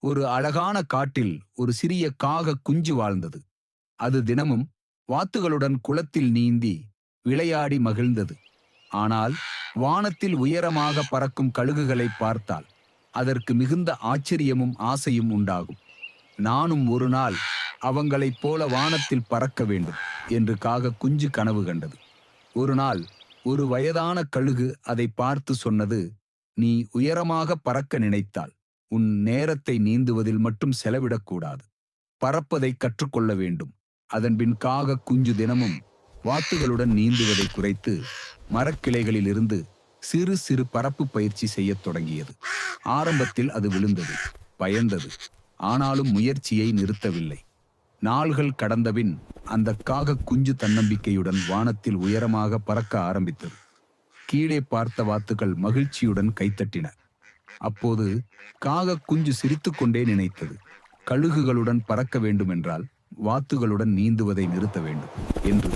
ஒரு அழகான காட்டில் ஒரு சிறிய காக குஞ்சு வாழ்ந்தது. அது தினமும் வாத்துகளுடன் குளத்தில் நீந்தி விளையாடி மகிழ்ந்தது. ஆனால் வானத்தில் உயரமாக பறக்கும் கழுகுகளை பார்த்தால் அதற்கு மிகுந்த ஆச்சரியமும் ஆசையும் உண்டாகும். நானும் ஒரு நாள் அவங்களைப் போல வானத்தில் பறக்க வேண்டும் என்று காக குஞ்சு கனவு கண்டது. ஒரு நாள் ஒரு வயதான கழுகு அதை பார்த்து சொன்னது, நீ உயரமாக பறக்க நினைத்தால் உன் நேரத்தை நீந்துவதில் மட்டும் செலவிடக்கூடாது. பறப்பதை கற்றுக்கொள்ள வேண்டும். அதன்பின் காக குஞ்சு தினமும் வாத்துகளுடன் நீந்துவதை குறைத்து மரக்கிளைகளில் இருந்து சிறு சிறு பறப்பு பயிற்சி செய்யத் தொடங்கியது. ஆரம்பத்தில் அது விழுந்தது, பயந்தது. ஆனாலும் முயற்சியை நிறுத்தவில்லை. நாள்கள் கடந்தபின் அந்த காக குஞ்சு தன்னம்பிக்கையுடன் வானத்தில் உயரமாக பறக்க ஆரம்பித்தது. கீழே பார்த்த வாத்துகள் மகிழ்ச்சியுடன் கைத்தட்டின. அப்போது காக குஞ்சு சிரித்துக்கொண்டே நினைத்தது, கழுகுகளுடன் பறக்க வேண்டுமென்றால் வாத்துகளுடன் நீந்துவதை நிறுத்த வேண்டும் என்று.